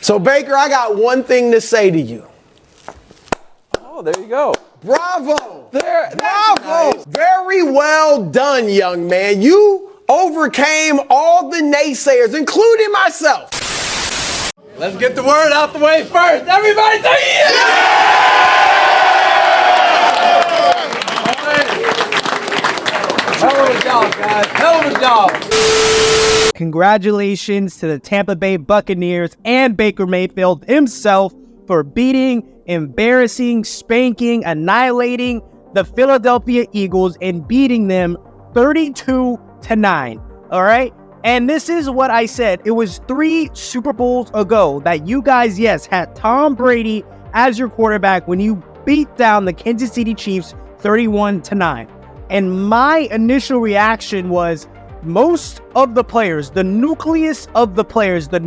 So, Baker, I got one thing to say to you. Oh, there you go. Bravo. Bravo. Nice. Very well done, young man. You overcame all the naysayers, including myself. Let's get the word out the way first. Everybody say yeah! Hell of a job, guys. Hell of a job. Congratulations to the Tampa Bay Buccaneers and Baker Mayfield himself for beating, embarrassing, spanking, annihilating the Philadelphia Eagles and beating them 32-9. All right? And this is what I said. It was 3 Super Bowls ago that you guys, yes, had Tom Brady as your quarterback when you beat down the Kansas City Chiefs 31-9. And my initial reaction was most of the players, the nucleus of the players, the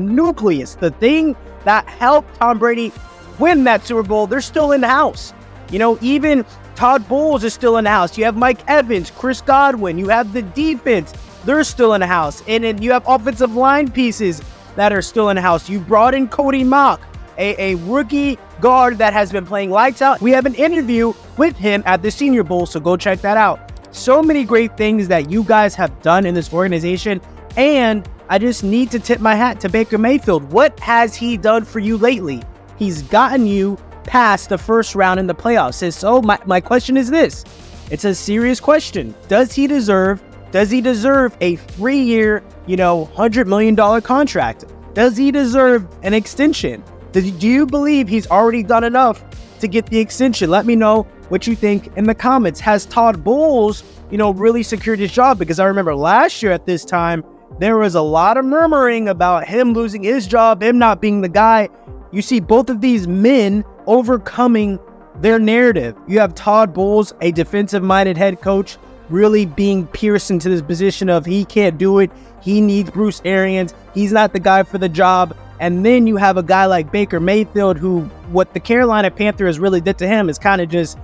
thing that helped Tom Brady win that Super Bowl, they're still in the house. You know, even Todd Bowles is still in the house. You have Mike Evans, Chris Godwin, you have the defense, they're still in the house. And then you have offensive line pieces that are still in the house. You brought in Cody Mock, a rookie guard that has been playing lights out. We have an interview with him at the Senior Bowl, so go check that out. So many great things that you guys have done in this organization, and I just need to tip my hat to Baker Mayfield. What has he done for you lately? He's gotten you past the first round in the playoffs. So my question is this. It's a serious question. Does he deserve a 3-year, $100 million contract? Does he deserve an extension? Do you believe he's already done enough to get the extension? Let me know what you think in the comments. Has Todd Bowles, really secured his job? Because I remember last year at this time, there was a lot of murmuring about him losing his job, him not being the guy. You see both of these men overcoming their narrative. You have Todd Bowles, a defensive-minded head coach, really being pierced into this position of he can't do it. He needs Bruce Arians. He's not the guy for the job. And then you have a guy like Baker Mayfield, who what the Carolina Panthers really did to him is kind of just,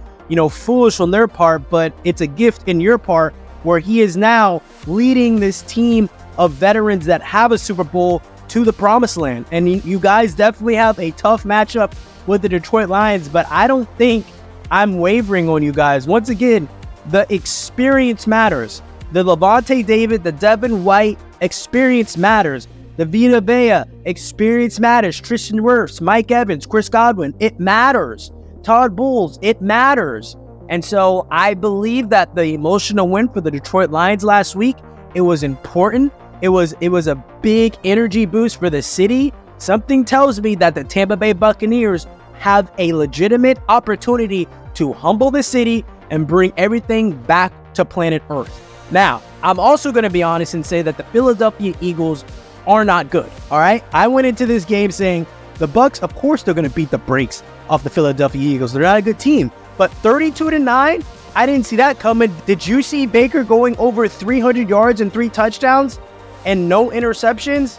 foolish on their part, but it's a gift in your part where he is now leading this team of veterans that have a Super Bowl to the promised land. And you guys definitely have a tough matchup with the Detroit Lions, but I don't think I'm wavering on you guys. Once again, the experience matters. The Levante David, the Devin White experience matters. The Vita Vea experience matters. Tristan Wirfs, Mike Evans, Chris Godwin, it matters. Todd Bowles, it matters. And so I believe that the emotional win for the Detroit Lions last week, it was important. It was a big energy boost for the city. Something tells me that the Tampa Bay Buccaneers have a legitimate opportunity to humble the city and bring everything back to planet Earth. Now, I'm also going to be honest and say that the Philadelphia Eagles are not good, all right? I went into this game saying the Bucks, of course, they're going to beat the brakes off the Philadelphia Eagles. They're not a good team. But 32-9, I didn't see that coming. Did you see Baker going over 300 yards and 3 touchdowns and no interceptions?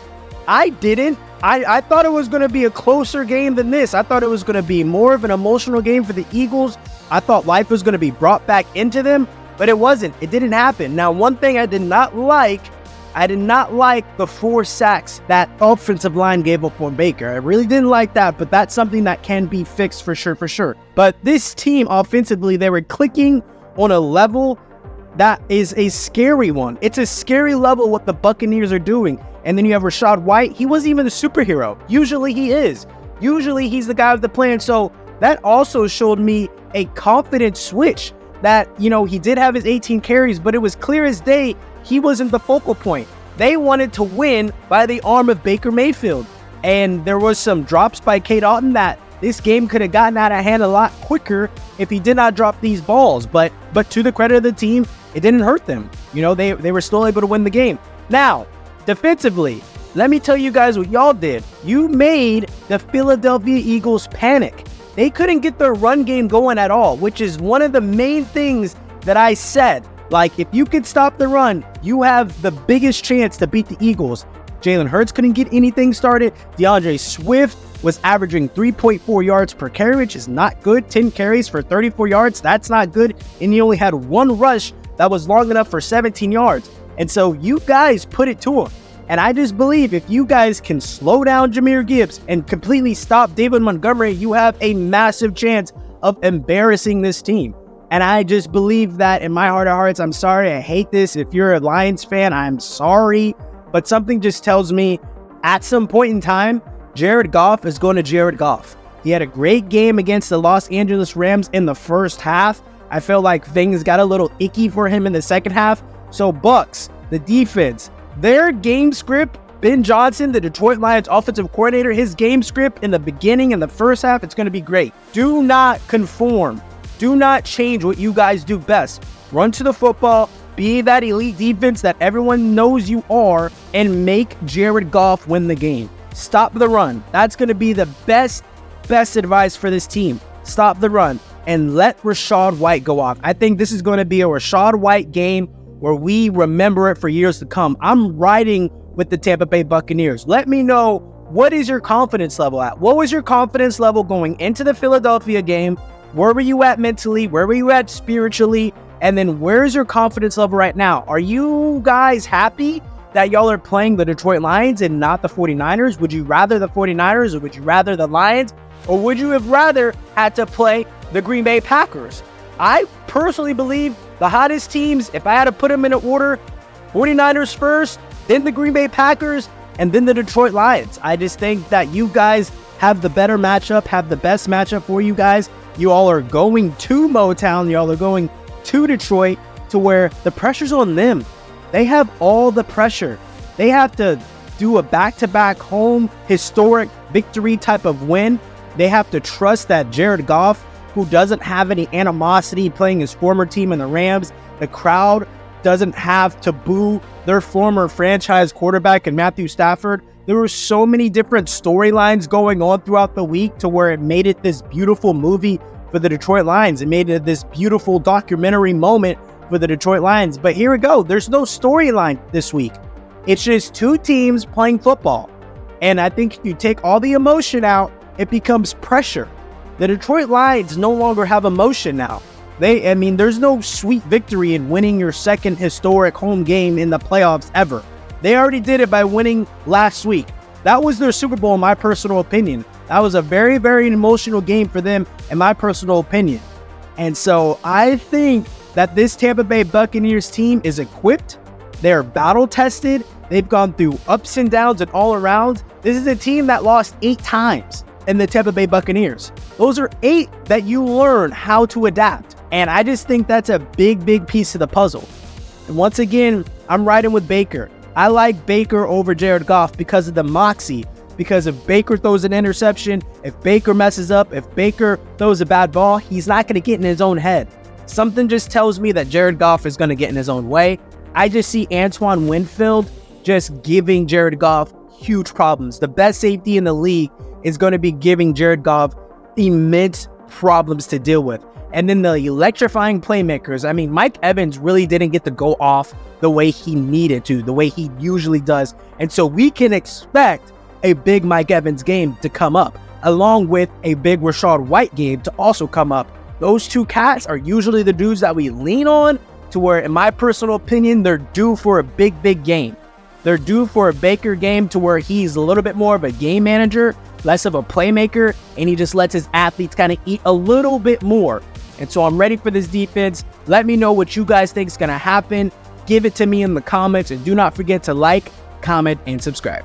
I didn't. I thought it was going to be a closer game than this. I thought it was going to be more of an emotional game for the Eagles. I thought life was going to be brought back into them, but it wasn't. It didn't happen. Now, one thing I did not like the 4 sacks that offensive line gave up on Baker. I really didn't like that, but that's something that can be fixed for sure. But this team offensively, they were clicking on a level that is a scary one. It's a scary level what the Buccaneers are doing. And then you have Rachaad White. He wasn't even a superhero. Usually he is. Usually he's the guy with the plan. So that also showed me a confident switch that, he did have his 18 carries, but it was clear as day he wasn't the focal point. They wanted to win by the arm of Baker Mayfield. And there was some drops by Cade Otton that this game could have gotten out of hand a lot quicker if he did not drop these balls. But to the credit of the team, it didn't hurt them. They were still able to win the game. Now, defensively, let me tell you guys what y'all did. You made the Philadelphia Eagles panic. They couldn't get their run game going at all, which is one of the main things that I said. Like, if you could stop the run, you have the biggest chance to beat the Eagles. Jalen Hurts couldn't get anything started. DeAndre Swift was averaging 3.4 yards per carry, which is not good. 10 carries for 34 yards, that's not good. And he only had 1 rush that was long enough for 17 yards. And so you guys put it to him. And I just believe if you guys can slow down Jahmyr Gibbs and completely stop David Montgomery, you have a massive chance of embarrassing this team. And I just believe that in my heart of hearts. I'm sorry, I hate this. If you're a Lions fan, I'm sorry. But something just tells me at some point in time, Jared Goff is going to Jared Goff. He had a great game against the Los Angeles Rams in the first half. I felt like things got a little icky for him in the second half. So Bucks, the defense, their game script, Ben Johnson, the Detroit Lions offensive coordinator, his game script in the beginning, in the first half, it's going to be great. Do not conform. Do not change what you guys do best. Run to the football, be that elite defense that everyone knows you are, and make Jared Goff win the game. Stop the run. That's going to be the best advice for this team. Stop the run and let Rachaad White go off. I think this is going to be a Rachaad White game where we remember it for years to come. I'm riding with the Tampa Bay Buccaneers. Let me know, what is your confidence level at? What was your confidence level going into the Philadelphia game? Where were you at mentally? Where were you at spiritually? And then where's your confidence level right now? Are you guys happy that y'all are playing the Detroit Lions and not the 49ers? Would you rather the 49ers or would you rather the Lions? Or would you have rather had to play the Green Bay Packers? I personally believe the hottest teams, if I had to put them in an order, 49ers first, then the Green Bay Packers, and then the Detroit Lions. I just think that you guys have the better matchup, have the best matchup for you guys. You all are going to Motown. You all are going to Detroit, to where the pressure's on them. They have all the pressure. They have to do a back-to-back home historic victory type of win. They have to trust that Jared Goff, who doesn't have any animosity playing his former team in the Rams, the crowd doesn't have to boo their former franchise quarterback in Matthew Stafford. There were so many different storylines going on throughout the week to where it made it this beautiful movie for the Detroit Lions. It made it this beautiful documentary moment for the Detroit Lions. But here we go. There's no storyline this week. It's just two teams playing football. And I think if you take all the emotion out, it becomes pressure. The Detroit Lions no longer have emotion now. There's no sweet victory in winning your second historic home game in the playoffs ever. They already did it by winning last week. That was their Super Bowl, in my personal opinion. That was a very, very emotional game for them, in my personal opinion. And so I think that this Tampa Bay Buccaneers team is equipped. They're battle-tested. They've gone through ups and downs and all around. This is a team that lost 8 times in the Tampa Bay Buccaneers. Those are 8 that you learn how to adapt. And I just think that's a big, big piece of the puzzle. And once again, I'm riding with Baker. I like Baker over Jared Goff because of the moxie. Because if Baker throws an interception, if Baker messes up, if Baker throws a bad ball, he's not going to get in his own head. Something just tells me that Jared Goff is going to get in his own way. I just see Antoine Winfield just giving Jared Goff huge problems. The best safety in the league is going to be giving Jared Goff immense problems to deal with. And then the electrifying playmakers. Mike Evans really didn't get to go off the way he needed to, the way he usually does. And so we can expect a big Mike Evans game to come up, along with a big Rachaad White game to also come up. Those two cats are usually the dudes that we lean on, to where, in my personal opinion, they're due for a big, big game. They're due for a Baker game to where he's a little bit more of a game manager, less of a playmaker, and he just lets his athletes kind of eat a little bit more. And so I'm ready for this defense. Let me know what you guys think is going to happen. Give it to me in the comments, and do not forget to like, comment, and subscribe.